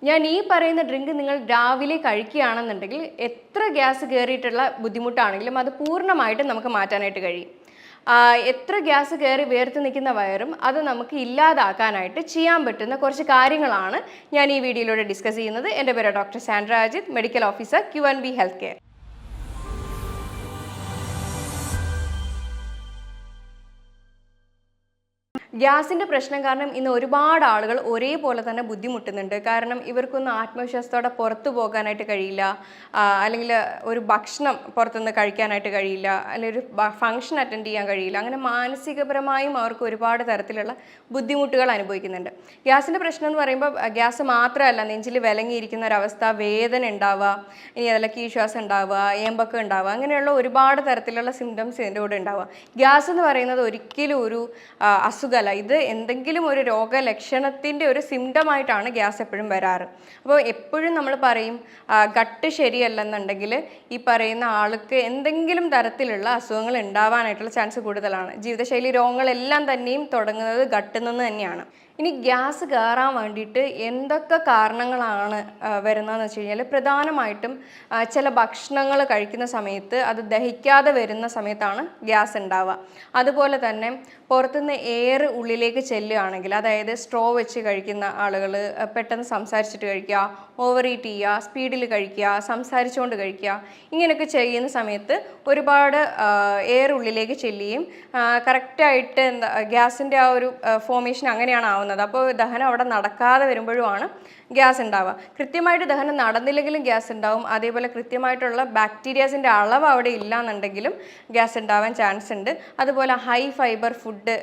ഞാൻ ഈ പറയുന്ന ഡ്രിങ്ക് നിങ്ങൾ രാവിലെ കഴിക്കുകയാണെന്നുണ്ടെങ്കിൽ എത്ര ഗ്യാസ് കയറിയിട്ടുള്ള ബുദ്ധിമുട്ടാണെങ്കിലും അത് പൂർണ്ണമായിട്ടും നമുക്ക് മാറ്റാനായിട്ട് കഴിയും. എത്ര ഗ്യാസ് കയറി വേർത്ത് നിൽക്കുന്ന വയറും അത് നമുക്ക് ഇല്ലാതാക്കാനായിട്ട് ചെയ്യാൻ പറ്റുന്ന കുറച്ച് കാര്യങ്ങളാണ് ഞാൻ ഈ വീഡിയോയിലൂടെ ഡിസ്കസ് ചെയ്യുന്നത്. എൻ്റെ പേര് doctor Sandra Ajith, medical officer Q&B health care. ഗ്യാസിൻ്റെ പ്രശ്നം കാരണം ഇന്ന് ഒരുപാട് ആളുകൾ ഒരേപോലെ തന്നെ ബുദ്ധിമുട്ടുന്നുണ്ട്. കാരണം ഇവർക്കൊന്നും ആത്മവിശ്വാസത്തോടെ പുറത്തു പോകാനായിട്ട് കഴിയില്ല, അല്ലെങ്കിൽ ഒരു ഭക്ഷണം പുറത്തുനിന്ന് കഴിക്കാനായിട്ട് കഴിയില്ല, അല്ലെങ്കിൽ ഒരു ഫംഗ്ഷൻ അറ്റൻഡ് ചെയ്യാൻ കഴിയില്ല. അങ്ങനെ മാനസികപരമായും അവർക്ക് ഒരുപാട് തരത്തിലുള്ള ബുദ്ധിമുട്ടുകൾ അനുഭവിക്കുന്നുണ്ട്. ഗ്യാസിൻ്റെ പ്രശ്നം എന്ന് പറയുമ്പോൾ ഗ്യാസ് മാത്രമല്ല, നെഞ്ചിൽ വിലങ്ങിയിരിക്കുന്ന ഒരവസ്ഥ, വേദന ഉണ്ടാവുക, ഇനി അതല്ല കീഴ്ശ്വാസം ഉണ്ടാവുക, ഏമ്പക്കം ഉണ്ടാവുക, അങ്ങനെയുള്ള ഒരുപാട് തരത്തിലുള്ള സിംറ്റംസ് ഇതിൻ്റെ കൂടെ ഉണ്ടാവുക. ഗ്യാസ് എന്ന് പറയുന്നത് ഒരിക്കലും ഒരു അസുഖമല്ല, ഇത് എന്തെങ്കിലും ഒരു രോഗലക്ഷണത്തിൻ്റെ ഒരു സിംറ്റമായിട്ടാണ് ഗ്യാസ് എപ്പോഴും വരാറ്. അപ്പോൾ എപ്പോഴും നമ്മൾ പറയും ഗട്ട് ശരിയല്ലെന്നുണ്ടെങ്കിൽ ഈ പറയുന്ന ആൾക്ക് എന്തെങ്കിലും തരത്തിലുള്ള അസുഖങ്ങൾ ഉണ്ടാവാനായിട്ടുള്ള ചാൻസ് കൂടുതലാണ്. ജീവിതശൈലി രോഗങ്ങളെല്ലാം തന്നെയും തുടങ്ങുന്നത് ഗട്ടിൽ നിന്ന് തന്നെയാണ്. ഇനി ഗ്യാസ് കയറാൻ വേണ്ടിയിട്ട് എന്തൊക്കെ കാരണങ്ങളാണ് വരുന്നതെന്ന് വെച്ച് കഴിഞ്ഞാൽ, പ്രധാനമായിട്ടും ചില ഭക്ഷണങ്ങൾ കഴിക്കുന്ന സമയത്ത് അത് ദഹിക്കാതെ വരുന്ന സമയത്താണ് ഗ്യാസ് ഉണ്ടാവുക. അതുപോലെ തന്നെ പുറത്തുനിന്ന് എയർ ഉള്ളിലേക്ക് ചെല്ലുകയാണെങ്കിൽ, അതായത് സ്ട്രോ വെച്ച് കഴിക്കുന്ന ആളുകൾ, പെട്ടെന്ന് സംസാരിച്ചിട്ട് കഴിക്കുക, ഓവർ ഈറ്റ് ചെയ്യുക, സ്പീഡിൽ കഴിക്കുക, സംസാരിച്ചുകൊണ്ട് കഴിക്കുക, ഇങ്ങനെയൊക്കെ ചെയ്യുന്ന സമയത്ത് ഒരുപാട് എയർ ഉള്ളിലേക്ക് ചെല്ലുകയും കറക്റ്റായിട്ട് ഗ്യാസിൻ്റെ ആ ഒരു ഫോർമേഷൻ അങ്ങനെയാണ് ആവുന്നത്. അപ്പോൾ ദഹനം അവിടെ നടക്കാതെ വരുമ്പോഴുമാണ് ഗ്യാസ് ഉണ്ടാവുക. കൃത്യമായിട്ട് ദഹനം നടന്നില്ലെങ്കിലും ഗ്യാസ് ഉണ്ടാവും. അതേപോലെ കൃത്യമായിട്ടുള്ള ബാക്ടീരിയാസിൻ്റെ അളവ് അവിടെ ഇല്ല എന്നുണ്ടെങ്കിലും ഗ്യാസ് ഉണ്ടാവാൻ ചാൻസ് ഉണ്ട്. അതുപോലെ ഹൈ ഫൈബർ ഫുഡ്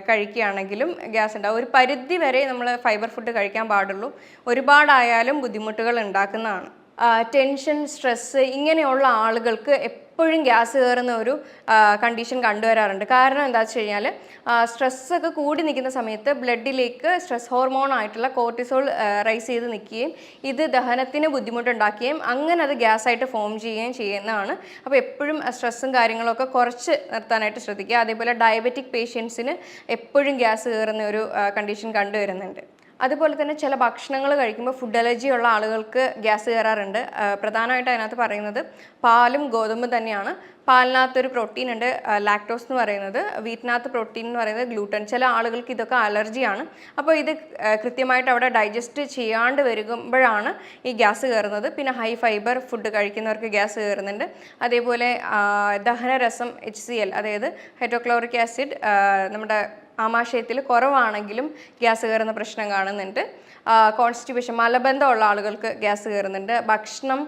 കഴിക്കുകയാണെങ്കിലും ഗ്യാസ് ഉണ്ടാവും. ഒരു പരിധി വരെ നമ്മൾ ഫൈബർ ഫുഡ് കഴിക്കാൻ പാടുള്ളൂ, ഒരുപാടായാലും ബുദ്ധിമുട്ടുകൾ ഉണ്ടാക്കുന്നതാണ്. ടെൻഷൻ, സ്ട്രെസ്സ് ഇങ്ങനെയുള്ള ആളുകൾക്ക് എപ്പോഴും ഗ്യാസ് കയറുന്ന ഒരു കണ്ടീഷൻ കണ്ടുവരാറുണ്ട്. കാരണം എന്താ വെച്ച് കഴിഞ്ഞാൽ, സ്ട്രെസ്സൊക്കെ കൂടി നിൽക്കുന്ന സമയത്ത് ബ്ലഡിലേക്ക് സ്ട്രെസ് ഹോർമോൺ ആയിട്ടുള്ള കോർട്ടിസോൾ റൈസ് ചെയ്ത് നിൽക്കുകയും ഇത് ദഹനത്തിന് ബുദ്ധിമുട്ടുണ്ടാക്കുകയും അങ്ങനെ അത് ഗ്യാസായിട്ട് ഫോം ചെയ്യുകയും ചെയ്യുന്നതാണ്. അപ്പോൾ എപ്പോഴും സ്ട്രെസ്സും കാര്യങ്ങളൊക്കെ കുറച്ച് നിർത്താനായിട്ട് ശ്രദ്ധിക്കുക. അതേപോലെ ഡയബറ്റിക് പേഷ്യൻസിന് എപ്പോഴും ഗ്യാസ് കയറുന്ന ഒരു കണ്ടീഷൻ കണ്ടുവരുന്നുണ്ട്. അതുപോലെ തന്നെ ചില ഭക്ഷണങ്ങൾ കഴിക്കുമ്പോൾ ഫുഡ് അലർജി ഉള്ള ആളുകൾക്ക് ഗ്യാസ് കയറാറുണ്ട്. പ്രധാനമായിട്ട് അതിനകത്ത് പറയുന്നത് പാലും ഗോതമ്പും തന്നെയാണ്. പാലിനകത്തൊരു പ്രോട്ടീൻ ഉണ്ട്, ലാക്ടോസ് എന്ന് പറയുന്നത്. വീറ്റിനകത്ത് പ്രോട്ടീൻ എന്ന് പറയുന്നത് ഗ്ലൂട്ടൻ. ചില ആളുകൾക്ക് ഇതൊക്കെ അലർജിയാണ്. അപ്പോൾ ഇത് കൃത്യമായിട്ട് അവിടെ ഡൈജസ്റ്റ് ചെയ്യാണ്ട് വരുമ്പോഴാണ് ഈ ഗ്യാസ് കയറുന്നത്. പിന്നെ ഹൈ ഫൈബർ ഫുഡ് കഴിക്കുന്നവർക്ക് ഗ്യാസ് കയറുന്നുണ്ട്. അതേപോലെ ദഹനരസം HCl, അതായത് ഹൈഡ്രോക്ലോറിക് ആസിഡ്, നമ്മുടെ ആമാശയത്തിൽ കുറവാണെങ്കിലും ഗ്യാസ് കയറുന്ന പ്രശ്നം കാണുന്നുണ്ട്. കോൺസ്റ്റിപ്പേഷൻ, മലബന്ധമുള്ള ആളുകൾക്ക് ഗ്യാസ് കയറുന്നുണ്ട്. ഭക്ഷണം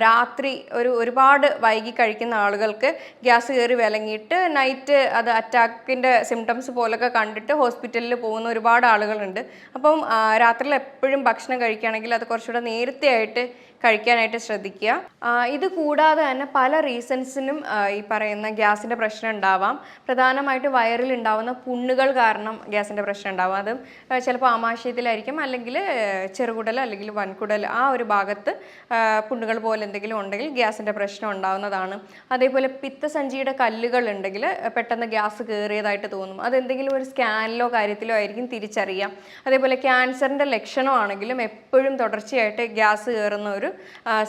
രാത്രി ഒരുപാട് വൈകി കഴിക്കുന്ന ആളുകൾക്ക് ഗ്യാസ് കയറി വിലങ്ങിയിട്ട് നൈറ്റ് അത് അറ്റാക്കിൻ്റെ സിംറ്റംസ് പോലൊക്കെ കണ്ടിട്ട് ഹോസ്പിറ്റലിൽ പോകുന്ന ഒരുപാട് ആളുകളുണ്ട്. അപ്പം രാത്രിയിൽ എപ്പോഴും ഭക്ഷണം കഴിക്കുകയാണെങ്കിൽ അത് കുറച്ചുകൂടെ നേരത്തെ ആയിട്ട് കഴിക്കാനായിട്ട് ശ്രദ്ധിക്കുക. ഇത് കൂടാതെ തന്നെ പല റീസൺസിനും ഈ പറയുന്ന ഗ്യാസിൻ്റെ പ്രശ്നം ഉണ്ടാവാം. പ്രധാനമായിട്ട് വയറിൽ ഉണ്ടാവുന്ന പുണ്ണുകൾ കാരണം ഗ്യാസിൻ്റെ പ്രശ്നം ഉണ്ടാവാം. അത് ചിലപ്പോൾ ആമാശയത്തിലായിരിക്കും, അല്ലെങ്കിൽ ചെറുകുടൽ അല്ലെങ്കിൽ വൻകുടൽ ആ ഒരു ഭാഗത്ത് പുണ്ണുകൾ പോലെ എന്തെങ്കിലും ഉണ്ടെങ്കിൽ ഗ്യാസിൻ്റെ പ്രശ്നം ഉണ്ടാവുന്നതാണ്. അതേപോലെ പിത്തസഞ്ചിയുടെ കല്ലുകൾ ഉണ്ടെങ്കിൽ പെട്ടെന്ന് ഗ്യാസ് കയറിയതായിട്ട് തോന്നും. അതെന്തെങ്കിലും ഒരു സ്കാനിലോ കാര്യത്തിലോ ആയിരിക്കും തിരിച്ചറിയാം. അതേപോലെ ക്യാൻസറിൻ്റെ ലക്ഷണമാണെങ്കിലും എപ്പോഴും തുടർച്ചയായിട്ട് ഗ്യാസ് കയറുന്ന ഒരു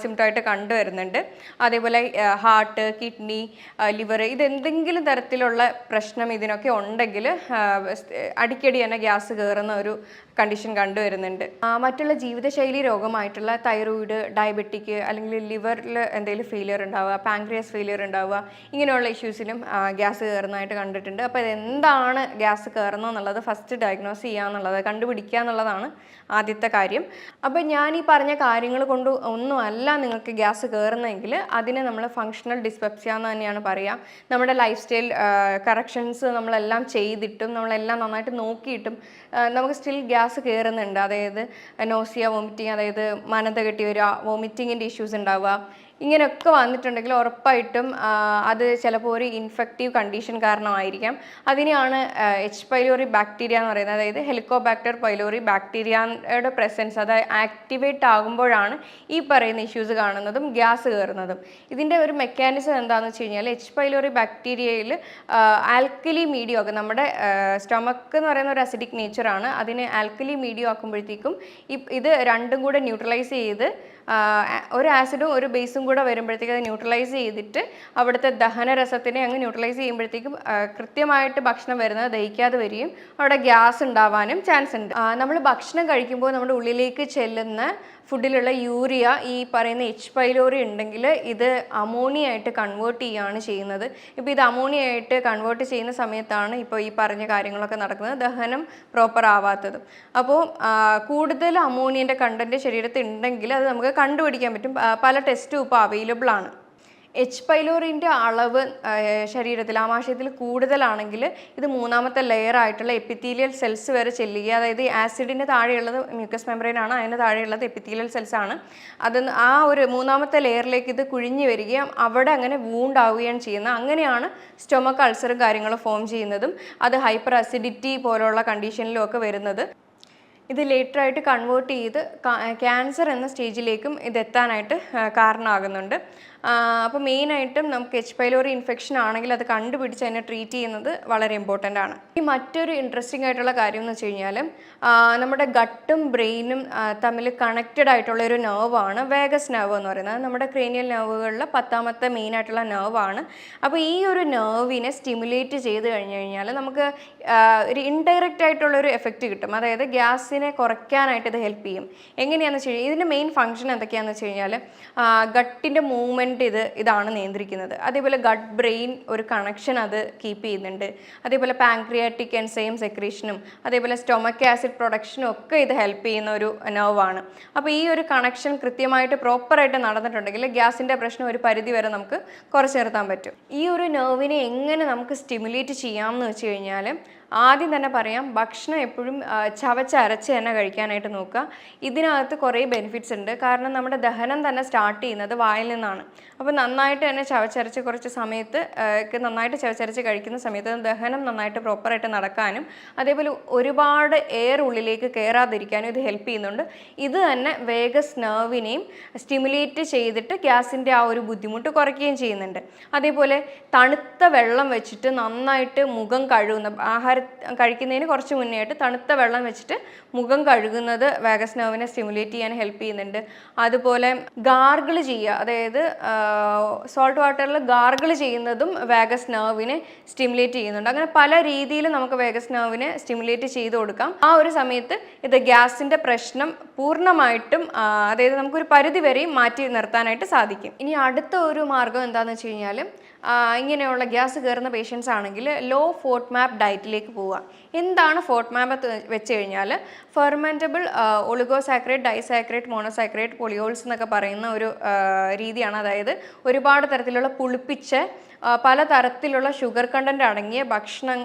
സിംറ്റമായിട്ട് കണ്ടുവരുന്നുണ്ട്. അതേപോലെ ഹാർട്ട്, കിഡ്നി, ലിവർ, ഇതെന്തെങ്കിലും തരത്തിലുള്ള പ്രശ്നം ഇതിനൊക്കെ ഉണ്ടെങ്കിൽ അടിക്കടി തന്നെ ഗ്യാസ് കയറുന്ന ഒരു കണ്ടീഷൻ കണ്ടുവരുന്നുണ്ട്. മറ്റുള്ള ജീവിതശൈലി രോഗമായിട്ടുള്ള തൈറോയിഡ്, ഡയബറ്റിക്, അല്ലെങ്കിൽ ലിവറിൽ എന്തെങ്കിലും ഫെയിലിയർ ഉണ്ടാവുക, പാൻക്രിയാസ് ഫെയിലിയർ ഉണ്ടാവുക, ഇങ്ങനെയുള്ള ഇഷ്യൂസിനും ഗ്യാസ് കയറുന്നതായിട്ട് കണ്ടിട്ടുണ്ട്. അപ്പോൾ ഇതെന്താണ് ഗ്യാസ് കയറുന്നത് എന്നുള്ളത് ഫസ്റ്റ് ഡയഗ്നോസ് ചെയ്യുക എന്നുള്ളത്, കണ്ടുപിടിക്കുക എന്നുള്ളതാണ് ആദ്യത്തെ കാര്യം. അപ്പോൾ ഞാൻ ഈ പറഞ്ഞ കാര്യങ്ങൾ കൊണ്ട് ഒന്നുമല്ല നിങ്ങൾക്ക് ഗ്യാസ് കയറുന്നതെങ്കിൽ അതിനെ നമ്മൾ ഫങ്ഷണൽ ഡിസ്പെപ്സിയ എന്ന് തന്നെയാണ് പറയുക. നമ്മുടെ ലൈഫ് സ്റ്റൈൽ കറക്ഷൻസ് നമ്മളെല്ലാം ചെയ്തിട്ടും നമ്മളെല്ലാം നന്നായിട്ട് നോക്കിയിട്ടും നമുക്ക് സ്റ്റിൽ ഗ്യാസ് കയറുന്നുണ്ട്. അതായത് നോസിയ, വോമിറ്റിങ്, അതായത് മനത കെട്ടി വരിക, വോമിറ്റിങ്ങിൻ്റെ ഇഷ്യൂസ് ഉണ്ടാവുക, ഇങ്ങനെയൊക്കെ വന്നിട്ടുണ്ടെങ്കിൽ ഉറപ്പായിട്ടും അത് ചിലപ്പോൾ ഒരു ഇൻഫെക്റ്റീവ് കണ്ടീഷൻ കാരണമായിരിക്കാം. അതിനെയാണ് എച്ച് പൈലോറി ബാക്ടീരിയ എന്ന് പറയുന്നത്. അതായത് ഹെലിക്കോബാക്ടർ പൈലോറി ബാക്ടീരിയയുടെ പ്രസൻസ് അത് ആക്ടിവേറ്റ് ആകുമ്പോഴാണ് ഈ പറയുന്ന ഇഷ്യൂസ് കാണുന്നതും ഗ്യാസ് കയറുന്നതും. ഇതിൻ്റെ ഒരു മെക്കാനിസം എന്താണെന്ന് വെച്ച് കഴിഞ്ഞാൽ എച്ച് പൈലോറി ബാക്ടീരിയയിൽ ആൽക്കലി മീഡിയം ഒക്കെ നമ്മുടെ സ്റ്റൊമക്ക് എന്ന് പറയുന്ന ഒരു അസിഡിക് നേച്ചറാണ്. അതിനെ ആൽക്കലി മീഡിയം ആക്കുമ്പോഴത്തേക്കും ഇത് രണ്ടും കൂടെ ന്യൂട്രലൈസ് ചെയ്ത് ഒരു ആസിഡും ഒരു ബേസും കൂടെ വരുമ്പോഴത്തേക്കും അത് ന്യൂട്രലൈസ് ചെയ്തിട്ട് അവിടുത്തെ ദഹനരസത്തിനെ അങ്ങ് ന്യൂട്രലൈസ് ചെയ്യുമ്പോഴത്തേക്കും കൃത്യമായിട്ട് ഭക്ഷണം വരുന്നത് ദഹിക്കാതെ വരികയും അവിടെ ഗ്യാസ് ഉണ്ടാവാനും ചാൻസ് ഉണ്ട്. നമ്മൾ ഭക്ഷണം കഴിക്കുമ്പോൾ നമ്മുടെ ഉള്ളിലേക്ക് ചെല്ലുന്ന ഫുഡിലുള്ള യൂറിയ ഈ പറയുന്ന എച്ച് പൈലോറി ഉണ്ടെങ്കിൽ ഇത് അമോണിയ ആയിട്ട് കൺവേർട്ട് ചെയ്യുകയാണ് ചെയ്യുന്നത്. ഇപ്പോൾ ഇത് അമോണിയ ആയിട്ട് കൺവേർട്ട് ചെയ്യുന്ന സമയത്താണ് ഇപ്പോൾ ഈ പറഞ്ഞ കാര്യങ്ങളൊക്കെ നടക്കുന്നത്, ദഹനം പ്രോപ്പർ ആവാത്തതും. അപ്പോൾ കൂടുതൽ അമോണിയൻ്റെ കണ്ടൻറ്റ് ശരീരത്തിൽ ഉണ്ടെങ്കിൽ അത് നമുക്ക് കണ്ടുപിടിക്കാൻ പറ്റും. പല ടെസ്റ്റും ഇപ്പോൾ അവൈലബിൾ ആണ്. എച്ച് പൈലോറിൻ്റെ അളവ് ശരീരത്തിൽ ആമാശയത്തിൽ കൂടുതലാണെങ്കിൽ ഇത് മൂന്നാമത്തെ ലെയർ ആയിട്ടുള്ള എപ്പിത്തീലിയൽ സെൽസ് വരെ ചെല്ലുക. അതായത് ആസിഡിൻ്റെ താഴെയുള്ളത് മ്യൂക്കസ് മെമ്പറൈൻ ആണ്, അതിന് താഴെയുള്ളത് എപ്പിത്തീലിയൽ സെൽസ് ആണ്. അത് ആ ഒരു മൂന്നാമത്തെ ലെയറിലേക്ക് ഇത് കുഴിഞ്ഞു വരികയും അവിടെ അങ്ങനെ വൂണ്ട് ആവുകയാണ് ചെയ്യുന്നത്. അങ്ങനെയാണ് സ്റ്റൊമക്ക് അൾസറും കാര്യങ്ങളും ഫോം ചെയ്യുന്നതും അത് ഹൈപ്പർ അസിഡിറ്റി പോലുള്ള കണ്ടീഷനിലും ഒക്കെ വരുന്നത്. ഇത് ലേറ്ററായിട്ട് കൺവേർട്ട് ചെയ്ത് ക്യാൻസർ എന്ന സ്റ്റേജിലേക്കും ഇതെത്താനായിട്ട് കാരണമാകുന്നുണ്ട്. അപ്പോൾ മെയിനായിട്ടും നമുക്ക് എച്ച് പൈലോറി ഇൻഫെക്ഷൻ ആണെങ്കിൽ അത് കണ്ടുപിടിച്ച് അതിനെ ട്രീറ്റ് ചെയ്യുന്നത് വളരെ ഇമ്പോർട്ടൻ്റ് ആണ്. ഈ മറ്റൊരു ഇൻട്രസ്റ്റിംഗ് ആയിട്ടുള്ള കാര്യം എന്ന് വെച്ച് കഴിഞ്ഞാൽ നമ്മുടെ ഗട്ടും ബ്രെയിനും തമ്മിൽ കണക്റ്റഡ് ആയിട്ടുള്ള ഒരു നെർവാണ് വേഗസ് നെർവ് എന്ന് പറയുന്നത്. നമ്മുടെ ക്രേനിയൽ നെർവുകളിൽ 10ാമത്തെ മെയിനായിട്ടുള്ള നെർവാണ്. അപ്പോൾ ഈ ഒരു നെർവിനെ സ്റ്റിമുലേറ്റ് ചെയ്ത് കഴിഞ്ഞ് കഴിഞ്ഞാൽ നമുക്ക് ഒരു ഇൻഡയറക്റ്റ് ആയിട്ടുള്ളൊരു എഫക്റ്റ് കിട്ടും. അതായത് ഗ്യാസിനെ കുറയ്ക്കാനായിട്ട് ഇത് ഹെൽപ്പ് ചെയ്യും. എങ്ങനെയാണെന്ന് വെച്ച് കഴിഞ്ഞാൽ ഇതിൻ്റെ മെയിൻ ഫംഗ്ഷൻ എന്തൊക്കെയാണെന്ന് വെച്ച് കഴിഞ്ഞാൽ ഗട്ടിൻ്റെ മൂവ്മെൻറ്റ് ഇതാണ് നിയന്ത്രിക്കുന്നത്. അതേപോലെ ഗട്ട് ബ്രെയിൻ ഒരു കണക്ഷൻ അത് കീപ്പ് ചെയ്യുന്നുണ്ട്. അതേപോലെ പാൻക്രിയാറ്റിക് എൻസൈം സെക്രീഷനും അതേപോലെ സ്റ്റൊമക് ആസിഡ് പ്രൊഡക്ഷനും ഒക്കെ ഇത് ഹെൽപ്പ് ചെയ്യുന്ന ഒരു നെർവാണ്. അപ്പോൾ ഈ ഒരു കണക്ഷൻ കൃത്യമായിട്ട് പ്രോപ്പറായിട്ട് നടന്നിട്ടുണ്ടെങ്കിൽ ഗ്യാസിൻ്റെ പ്രശ്നം ഒരു പരിധി വരെ നമുക്ക് കുറച്ച് നിർത്താൻ പറ്റും. ഈ ഒരു നെർവിനെ എങ്ങനെ നമുക്ക് സ്റ്റിമുലേറ്റ് ചെയ്യാമെന്ന് വെച്ച് കഴിഞ്ഞാൽ ആദ്യം തന്നെ പറയാം, ഭക്ഷണം എപ്പോഴും ചവച്ചരച്ച് തന്നെ കഴിക്കാനായിട്ട് നോക്കുക. ഇതിനകത്ത് കുറേ ബെനിഫിറ്റ്സ് ഉണ്ട്. കാരണം നമ്മുടെ ദഹനം തന്നെ സ്റ്റാർട്ട് ചെയ്യുന്നത് വായിൽ നിന്നാണ്. അപ്പോൾ നന്നായിട്ട് തന്നെ ചവച്ചരച്ച് കുറച്ച് സമയത്ത് നന്നായിട്ട് ചവച്ചരച്ച് കഴിക്കുന്ന സമയത്ത് ദഹനം നന്നായിട്ട് പ്രോപ്പറായിട്ട് നടക്കാനും അതേപോലെ ഒരുപാട് എയർ ഉള്ളിലേക്ക് കയറാതിരിക്കാനും ഇത് ഹെൽപ്പ് ചെയ്യുന്നുണ്ട്. ഇത് തന്നെ വേഗസ് നെർവിനെയും സ്റ്റിമുലേറ്റ് ചെയ്തിട്ട് ഗ്യാസിൻ്റെ ആ ഒരു ബുദ്ധിമുട്ട് കുറയ്ക്കുകയും ചെയ്യുന്നുണ്ട്. അതേപോലെ തണുത്ത വെള്ളം വെച്ചിട്ട് നന്നായിട്ട് മുഖം കഴുകുന്ന ആഹാരം കഴിക്കുന്നതിന് കുറച്ച് മുന്നേ ആയിട്ട് തണുത്ത വെള്ളം വെച്ചിട്ട് മുഖം കഴുകുന്നത് വേഗസ് നെർവിനെ സ്റ്റിമുലേറ്റ് ചെയ്യാൻ ഹെൽപ്പ് ചെയ്യുന്നുണ്ട്. അതുപോലെ ഗാർഗിൾ ചെയ്യുക, അതായത് സോൾട്ട് വാട്ടറിൽ ഗാർഗിൾ ചെയ്യുന്നതും വേഗസ് നെർവിനെ സ്റ്റിമുലേറ്റ് ചെയ്യുന്നുണ്ട്. അങ്ങനെ പല രീതിയിൽ നമുക്ക് വേഗസ് നെർവിനെ സ്റ്റിമുലേറ്റ് ചെയ്ത് കൊടുക്കാം. ആ ഒരു സമയത്ത് ഇത് ഗ്യാസിൻ്റെ പ്രശ്നം പൂർണ്ണമായിട്ടും അതായത് നമുക്കൊരു പരിധി വരെയും മാറ്റി നിർത്താനായിട്ട് സാധിക്കും. ഇനി അടുത്ത ഒരു മാർഗം എന്താണെന്ന് വെച്ച് കഴിഞ്ഞാൽ ഇങ്ങനെയുള്ള ഗ്യാസ് കയറുന്ന പേഷ്യൻസ് ആണെങ്കിൽ ലോ ഫോട്ട് മാപ്പ് ഡയറ്റിലേക്ക് പോവുക. എന്താണ് ഫോട്ട് മാപ്പ് വെച്ച് കഴിഞ്ഞാൽ ഫെർമെൻറ്റബിൾ ഒളിഗോസാക്രേറ്റ്, ഡൈസാക്രേറ്റ്, മോണോസാക്രേറ്റ്, പൊളിയോൾസ് എന്നൊക്കെ പറയുന്ന ഒരു രീതിയാണ്. അതായത് ഒരുപാട് തരത്തിലുള്ള പുളിപ്പിച്ച പല തരത്തിലുള്ള ഷുഗർ കണ്ടൻറ്റ് അടങ്ങിയ ഭക്ഷണം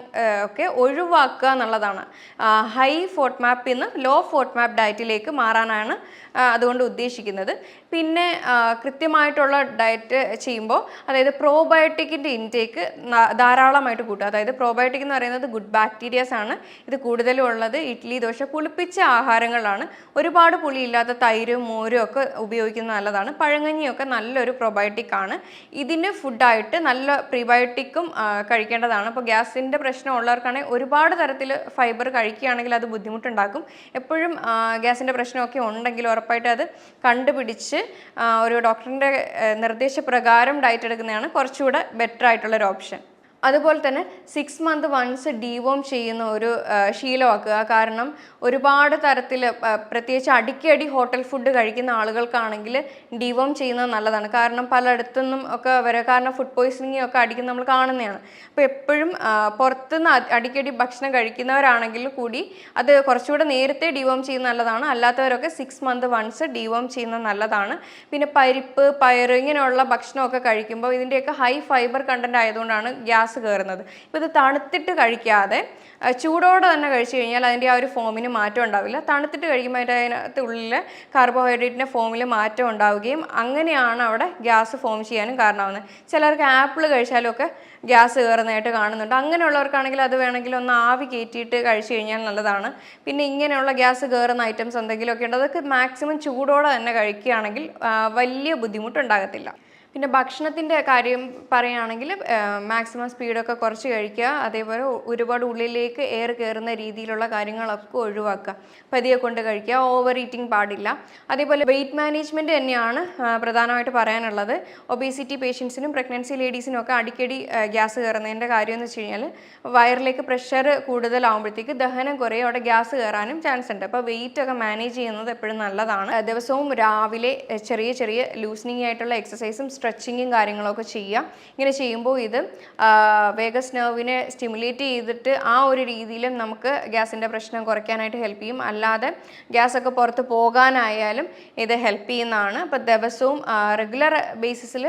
ഒക്കെ ഒഴിവാക്കുക എന്നുള്ളതാണ്. ഹൈ ഫോട്ട് മാപ്പിൽ നിന്ന് ലോ ഫോട്ട് മാപ്പ് ഡയറ്റിലേക്ക് മാറാനാണ് അതുകൊണ്ട് ഉദ്ദേശിക്കുന്നത്. പിന്നെ കൃത്യമായിട്ടുള്ള ഡയറ്റ് ചെയ്യുമ്പോൾ അതായത് പ്രോബയോട്ടിക്കിൻ്റെ ഇൻടേക്ക് ധാരാളമായിട്ട് കൂട്ടുക. അതായത് പ്രോബയോട്ടിക് എന്ന് പറയുന്നത് ഗുഡ് ബാക്ടീരിയാസ് ആണ്. ഇത് കൂടുതലും ഉള്ളത് ഇഡ്ഡലി, ദോശ, പുളിപ്പിച്ച ആഹാരങ്ങളാണ്. ഒരുപാട് പുളിയില്ലാത്ത തൈരും മോരും ഒക്കെ ഉപയോഗിക്കുന്നത് നല്ലതാണ്. പഴങ്കഞ്ഞിയൊക്കെ നല്ലൊരു പ്രോബയോട്ടിക് ആണ്. ഇതിന് ഫുഡായിട്ട് നല്ല പ്രീബയോട്ടിക്കും കഴിക്കേണ്ടതാണ്. അപ്പോൾ ഗ്യാസിൻ്റെ പ്രശ്നം ഉള്ളവർക്കാണെങ്കിൽ ഒരുപാട് തരത്തിൽ ഫൈബർ കഴിക്കുകയാണെങ്കിൽ അത് ബുദ്ധിമുട്ടുണ്ടാക്കും. എപ്പോഴും ഗ്യാസിൻ്റെ പ്രശ്നമൊക്കെ ഉണ്ടെങ്കിൽ ഉറപ്പായിട്ട് അത് കണ്ടുപിടിച്ച് ഒരു ഡോക്ടറിൻ്റെ നിർദ്ദേശപ്രകാരം ഡയറ്റ് എടുക്കുന്നതാണ് കുറച്ചുകൂടെ ബെറ്റർ ആയിട്ടുള്ളൊരു ഓപ്ഷൻ. അതുപോലെ തന്നെ 6 month വൺസ് ഡീവോം ചെയ്യുന്ന ഒരു ശീലമാക്കുക. കാരണം ഒരുപാട് തരത്തിൽ പ്രത്യേകിച്ച് അടിക്കടി ഹോട്ടൽ ഫുഡ് കഴിക്കുന്ന ആളുകൾക്കാണെങ്കിൽ ഡീവോം ചെയ്യുന്നത് നല്ലതാണ്. കാരണം പലയിടത്തുനിന്നും ഒക്കെ വരെ കാരണം ഫുഡ് പോയ്സണിങ് ഒക്കെ അടിക്കുന്ന നമ്മൾ കാണുന്നതാണ്. അപ്പോൾ എപ്പോഴും പുറത്തുനിന്ന് അടിക്കടി ഭക്ഷണം കഴിക്കുന്നവരാണെങ്കിൽ കൂടി അത് കുറച്ചുകൂടെ നേരത്തെ ഡീവോം ചെയ്യുന്നത് നല്ലതാണ്. അല്ലാത്തവരൊക്കെ 6 month വൺസ് ഡീവോം ചെയ്യുന്നത് നല്ലതാണ്. പിന്നെ പരിപ്പ്, പയർ ഇങ്ങനെയുള്ള ഭക്ഷണമൊക്കെ കഴിക്കുമ്പോൾ ഇതിൻ്റെയൊക്കെ ഹൈ ഫൈബർ കണ്ടൻറ്റ് ആയതുകൊണ്ടാണ് ഗ്യാസ് ഗ്യാസ് കയറുന്നത്. ഇപ്പോൾ ഇത് തണുത്തിട്ട് കഴിക്കാതെ ചൂടോടെ തന്നെ കഴിച്ചു കഴിഞ്ഞാൽ അതിൻ്റെ ആ ഒരു ഫോമിന് മാറ്റം ഉണ്ടാവില്ല. തണുത്തിട്ട് കഴിക്കുമ്പോൾ അതിനകത്ത് ഉള്ളിൽ കാർബോഹൈഡ്രേറ്റിൻ്റെ ഫോമിൽ മാറ്റം ഉണ്ടാവുകയും അങ്ങനെയാണ് അവിടെ ഗ്യാസ് ഫോം ചെയ്യാനും കാരണമാവുന്നത്. ചിലർക്ക് ആപ്പിൾ കഴിച്ചാലും ഒക്കെ ഗ്യാസ് കയറുന്നതായിട്ട് കാണുന്നുണ്ട്. അങ്ങനെയുള്ളവർക്കാണെങ്കിൽ അത് വേണമെങ്കിൽ ഒന്ന് ആവി കയറ്റിയിട്ട് കഴിച്ചു കഴിഞ്ഞാൽ നല്ലതാണ്. പിന്നെ ഇങ്ങനെയുള്ള ഗ്യാസ് കയറുന്ന ഐറ്റംസ് എന്തെങ്കിലുമൊക്കെ ഉണ്ട്, അതൊക്കെ മാക്സിമം ചൂടോടെ തന്നെ കഴിക്കുകയാണെങ്കിൽ വലിയ ബുദ്ധിമുട്ടുണ്ടാകത്തില്ല. പിന്നെ ഭക്ഷണത്തിൻ്റെ കാര്യം പറയുകയാണെങ്കിൽ മാക്സിമം സ്പീഡൊക്കെ കുറച്ച് കഴിക്കുക. അതേപോലെ ഒരുപാട് ഉള്ളിലേക്ക് എയർ കയറുന്ന രീതിയിലുള്ള കാര്യങ്ങളൊക്കെ ഒഴിവാക്കുക. പതിയെ കൊണ്ട് കഴിക്കുക. ഓവർ ഈറ്റിംഗ് പാടില്ല. അതേപോലെ വെയിറ്റ് മാനേജ്മെൻറ്റ് തന്നെയാണ് പ്രധാനമായിട്ട് പറയാനുള്ളത്. ഒബേസിറ്റി പേഷ്യൻസിനും പ്രഗ്നൻസി ലേഡീസിനും ഒക്കെ അടിക്കടി ഗ്യാസ് കയറുന്നതിൻ്റെ കാര്യം എന്ന് വെച്ച് കഴിഞ്ഞാൽ വയറിലേക്ക് പ്രഷർ കൂടുതലാകുമ്പോഴത്തേക്ക് ദഹനം കുറയും, അവിടെ ഗ്യാസ് കയറാനും ചാൻസ് ഉണ്ട്. അപ്പോൾ വെയിറ്റ് ഒക്കെ മാനേജ് ചെയ്യുന്നത് എപ്പോഴും നല്ലതാണ്. ദിവസവും രാവിലെ ചെറിയ ചെറിയ ലൂസനിങ് ആയിട്ടുള്ള എക്സസൈസും സ്ട്രെച്ചിങ്ങും കാര്യങ്ങളൊക്കെ ചെയ്യുക. ഇങ്ങനെ ചെയ്യുമ്പോൾ ഇത് വേഗസ് നെർവിനെ സ്റ്റിമുലേറ്റ് ചെയ്തിട്ട് ആ ഒരു രീതിയിലും നമുക്ക് ഗ്യാസിൻ്റെ പ്രശ്നം കുറയ്ക്കാനായിട്ട് ഹെൽപ്പ് ചെയ്യും. അല്ലാതെ ഗ്യാസൊക്കെ പുറത്ത് പോകാനായാലും ഇത് ഹെൽപ്പ് ചെയ്യുന്നതാണ്. അപ്പോൾ ദിവസവും റെഗുലർ ബേസിസിൽ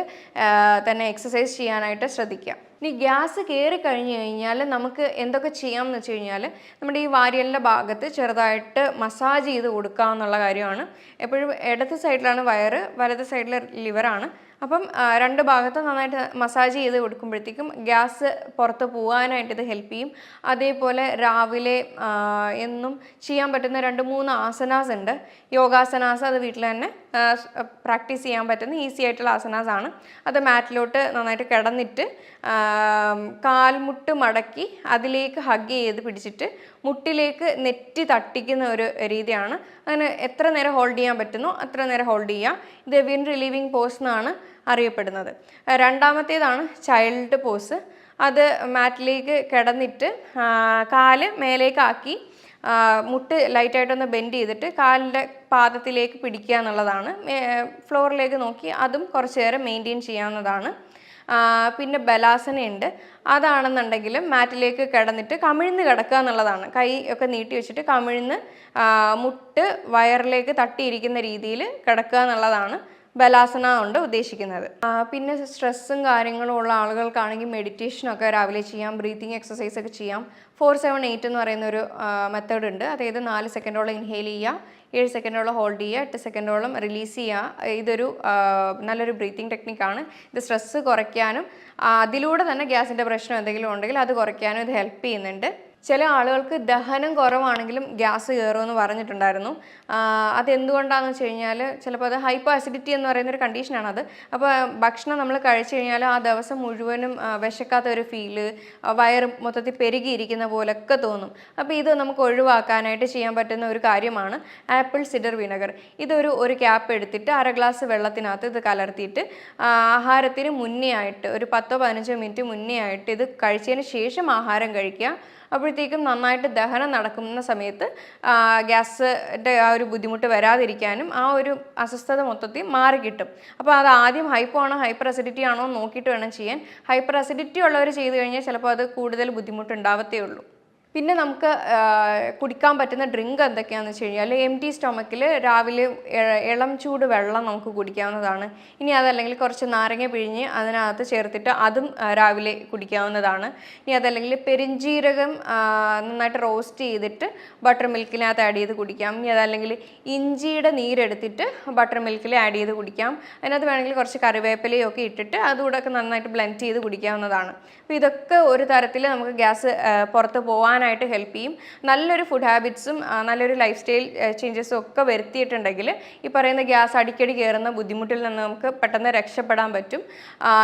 തന്നെ എക്സസൈസ് ചെയ്യാനായിട്ട് ശ്രദ്ധിക്കുക. ഇനി ഗ്യാസ് കയറി കഴിഞ്ഞ് കഴിഞ്ഞാൽ നമുക്ക് എന്തൊക്കെ ചെയ്യാമെന്ന് വെച്ച് കഴിഞ്ഞാൽ നമ്മുടെ ഈ വാരിയലിൻ്റെ ഭാഗത്ത് ചെറുതായിട്ട് മസാജ് ചെയ്ത് കൊടുക്കുക എന്നുള്ള കാര്യമാണ്. എപ്പോഴും ഇടത് സൈഡിലാണ് വയറ്, വലത് സൈഡിൽ ലിവറാണ്. അപ്പം രണ്ട് ഭാഗത്തും നന്നായിട്ട് മസാജ് ചെയ്ത് കൊടുക്കുമ്പോഴത്തേക്കും ഗ്യാസ് പുറത്ത് പോകാനായിട്ട് ഇത് ഹെൽപ്പ് ചെയ്യും. അതേപോലെ രാവിലെ എന്നും ചെയ്യാൻ പറ്റുന്ന 2-3 ആസനാസ് ഉണ്ട്. യോഗാസനാസ്, അത് വീട്ടിൽ തന്നെ പ്രാക്ടീസ് ചെയ്യാൻ പറ്റുന്ന ഈസി ആയിട്ടുള്ള ആസനാസാണ്. അത് മാറ്റിലോട്ട് നന്നായിട്ട് കിടന്നിട്ട് കാൽമുട്ട് മടക്കി അതിലേക്ക് ഹഗ് ചെയ്ത് പിടിച്ചിട്ട് മുട്ടിലേക്ക് നെറ്റി തട്ടിക്കുന്ന ഒരു രീതിയാണ്. അങ്ങനെ എത്ര നേരം ഹോൾഡ് ചെയ്യാൻ പറ്റുന്നോ അത്ര നേരം ഹോൾഡ് ചെയ്യുക. ഇത് വിൻ റിലീവിങ് പോസ് എന്നാണ് അറിയപ്പെടുന്നത്. രണ്ടാമത്തേതാണ് ചൈൽഡ് പോസ്. അത് മാറ്റിലേക്ക് കിടന്നിട്ട് കാല് മേലേക്കാക്കി മുട്ട് ലൈറ്റായിട്ടൊന്ന് ബെൻഡ് ചെയ്തിട്ട് കാലിൻ്റെ പാദത്തിലേക്ക് പിടിക്കുക എന്നുള്ളതാണ്. ഫ്ലോറിലേക്ക് നോക്കി അതും കുറച്ച് നേരം മെയിൻറ്റെയിൻ ചെയ്യാവുന്നതാണ്. പിന്നെ ബലാസനയുണ്ട്. അതാണെന്നുണ്ടെങ്കിലും മാറ്റിലേക്ക് കിടന്നിട്ട് കമിഴ്ന്ന് കിടക്കുക എന്നുള്ളതാണ്. കൈ ഒക്കെ നീട്ടി വെച്ചിട്ട് കമിഴ്ന്ന് മുട്ട് വയറിലേക്ക് തട്ടിയിരിക്കുന്ന രീതിയിൽ കിടക്കുക എന്നുള്ളതാണ് ബലാസന കൊണ്ട് ഉദ്ദേശിക്കുന്നത്. പിന്നെ സ്ട്രെസ്സും കാര്യങ്ങളും ഉള്ള ആളുകൾക്കാണെങ്കിൽ മെഡിറ്റേഷനൊക്കെ രാവിലെ ചെയ്യാം, ബ്രീത്തിങ് എക്സസൈസ് ഒക്കെ ചെയ്യാം. 4-7-8 എന്ന് പറയുന്ന ഒരു മെത്തേഡ് ഉണ്ട്. അതായത് 4 സെക്കൻഡോളം ഇൻഹെയിൽ ചെയ്യുക, 7 സെക്കൻഡോളം ഹോൾഡ് ചെയ്യുക, 8 സെക്കൻഡോളം റിലീസ് ചെയ്യുക. ഇതൊരു നല്ലൊരു ബ്രീത്തിങ് ടെക്നിക്കാണ്. ഇത് സ്ട്രെസ്സ് കുറയ്ക്കാനും അതിലൂടെ തന്നെ ഗ്യാസിൻ്റെ പ്രശ്നം എന്തെങ്കിലും ഉണ്ടെങ്കിൽ അത് കുറയ്ക്കാനും ഇത് ഹെൽപ്പ് ചെയ്യുന്നുണ്ട്. ചില ആളുകൾക്ക് ദഹനം കുറവാണെങ്കിലും ഗ്യാസ് കയറുമെന്ന് പറഞ്ഞിട്ടുണ്ടായിരുന്നു. അതെന്തുകൊണ്ടാണെന്ന് വെച്ച് കഴിഞ്ഞാൽ ചിലപ്പോൾ അത് ഹൈപ്പർ അസിഡിറ്റി എന്ന് പറയുന്നൊരു കണ്ടീഷനാണത്. അപ്പോൾ ഭക്ഷണം നമ്മൾ കഴിച്ചു കഴിഞ്ഞാൽ ആ ദിവസം മുഴുവനും വിശക്കാത്ത ഒരു ഫീല്, വയറ് മൊത്തത്തിൽ പെരുകിയിരിക്കുന്ന പോലൊക്കെ തോന്നും. അപ്പോൾ ഇത് നമുക്ക് ഒഴിവാക്കാനായിട്ട് ചെയ്യാൻ പറ്റുന്ന ഒരു കാര്യമാണ് ആപ്പിൾ സിഡർ വിനെഗർ. ഒരു ക്യാപ്പ് എടുത്തിട്ട് 1/2 ഗ്ലാസ് വെള്ളത്തിനകത്ത് ഇത് കലർത്തിയിട്ട് ആഹാരത്തിന് മുന്നേ ആയിട്ട് ഒരു 10-15 മിനിറ്റ് മുന്നേ ആയിട്ട് ഇത് കഴിച്ചതിന് ശേഷം ആഹാരം കഴിക്കുക. അപ്പോഴത്തേക്കും നന്നായിട്ട് ദഹനം നടക്കുന്ന സമയത്ത് ഗ്യാസിൻ്റെ ആ ഒരു ബുദ്ധിമുട്ട് വരാതിരിക്കാനും ആ ഒരു അസ്വസ്ഥത മൊത്തത്തിൽ മാറിക്കിട്ടും. അപ്പോൾ അത് ആദ്യം ഹൈപ്പോ ആണോ ഹൈപ്പർ അസിഡിറ്റി ആണോ നോക്കിയിട്ട് വേണം ചെയ്യാൻ. ഹൈപ്പർ അസിഡിറ്റി ഉള്ളവർ ചെയ്ത് കഴിഞ്ഞാൽ ചിലപ്പോൾ അത് കൂടുതൽ ബുദ്ധിമുട്ടുണ്ടാവത്തേ ഉള്ളൂ. പിന്നെ നമുക്ക് കുടിക്കാൻ പറ്റുന്ന ഡ്രിങ്ക് എന്തൊക്കെയാണെന്ന് വെച്ച് കഴിഞ്ഞാൽ എംപ്റ്റി സ്റ്റൊമക്കിൽ രാവിലെ ഇളം ചൂട് വെള്ളം നമുക്ക് കുടിക്കാവുന്നതാണ്. ഇനി അതല്ലെങ്കിൽ കുറച്ച് നാരങ്ങ പിഴിഞ്ഞ് അതിനകത്ത് ചേർത്തിട്ട് അതും രാവിലെ കുടിക്കാവുന്നതാണ്. ഇനി അതല്ലെങ്കിൽ പെരിഞ്ജീരകം നന്നായിട്ട് റോസ്റ്റ് ചെയ്തിട്ട് ബട്ടർ മിൽക്കിനകത്ത് ആഡ് ചെയ്ത് കുടിക്കാം. ഇനി അതല്ലെങ്കിൽ ഇഞ്ചിയുടെ നീരെടുത്തിട്ട് ബട്ടർ മിൽക്കിൽ ആഡ് ചെയ്ത് കുടിക്കാം. അതിനകത്ത് വേണമെങ്കിൽ കുറച്ച് കറിവേപ്പിലയൊക്കെ ഇട്ടിട്ട് അതുകൂടെ ഒക്കെ നന്നായിട്ട് ബ്ലെൻഡ് ചെയ്ത് കുടിക്കാവുന്നതാണ്. അപ്പോൾ ഇതൊക്കെ ഒരു തരത്തിൽ നമുക്ക് ഗ്യാസ് പുറത്ത് പോകാനായിട്ട് ഹെൽപ്പ് ചെയ്യും. നല്ലൊരു ഫുഡ് ഹാബിറ്റ്സും നല്ലൊരു ലൈഫ് സ്റ്റൈൽ ചേഞ്ചസും ഒക്കെ വരുത്തിയിട്ടുണ്ടെങ്കിൽ ഈ പറയുന്ന ഗ്യാസ് അടിക്കടി കയറുന്ന ബുദ്ധിമുട്ടിൽ നിന്ന് നമുക്ക് പെട്ടെന്ന് രക്ഷപ്പെടാൻ പറ്റും.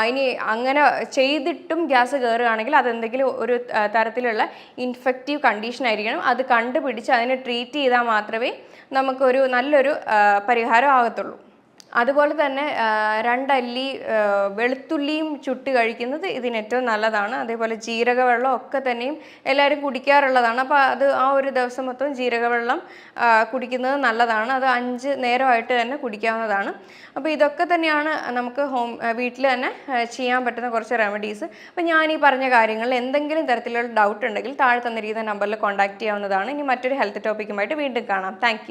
ഇനി അങ്ങനെ ചെയ്തിട്ടും ഗ്യാസ് കയറുകയാണെങ്കിൽ അതെന്തെങ്കിലും ഒരു തരത്തിലുള്ള ഇൻഫെക്റ്റീവ് കണ്ടീഷൻ ആയിരിക്കണം. അത് കണ്ടുപിടിച്ച് അതിനെ ട്രീറ്റ് ചെയ്താൽ മാത്രമേ നമുക്കൊരു നല്ലൊരു പരിഹാരം ആകത്തുള്ളൂ. അതുപോലെ തന്നെ 2 അല്ലി വെളുത്തുള്ളിയും ചുട്ട് കഴിക്കുന്നത് ഇതിന് ഏറ്റവും നല്ലതാണ്. അതേപോലെ ജീരകവെള്ളം ഒക്കെ തന്നെയും എല്ലാവരും കുടിക്കാറുള്ളതാണ്. അപ്പോൾ അത് ആ ഒരു ദിവസം മൊത്തം ജീരകവെള്ളം കുടിക്കുന്നത് നല്ലതാണ്. അത് 5 നേരമായിട്ട് തന്നെ കുടിക്കാവുന്നതാണ്. അപ്പോൾ ഇതൊക്കെ തന്നെയാണ് നമുക്ക് വീട്ടിൽ തന്നെ ചെയ്യാൻ പറ്റുന്ന കുറച്ച് റെമഡീസ്. അപ്പോൾ ഞാൻ ഈ പറഞ്ഞ കാര്യങ്ങളിൽ എന്തെങ്കിലും തരത്തിലുള്ള ഡൗട്ട് ഉണ്ടെങ്കിൽ താഴെ തന്നിരിക്കുന്ന നമ്പറിൽ കോൺടാക്റ്റ് ചെയ്യാവുന്നതാണ്. ഇനി മറ്റൊരു ഹെൽത്ത് ടോപ്പിക്കുമായിട്ട് വീണ്ടും കാണാം. താങ്ക്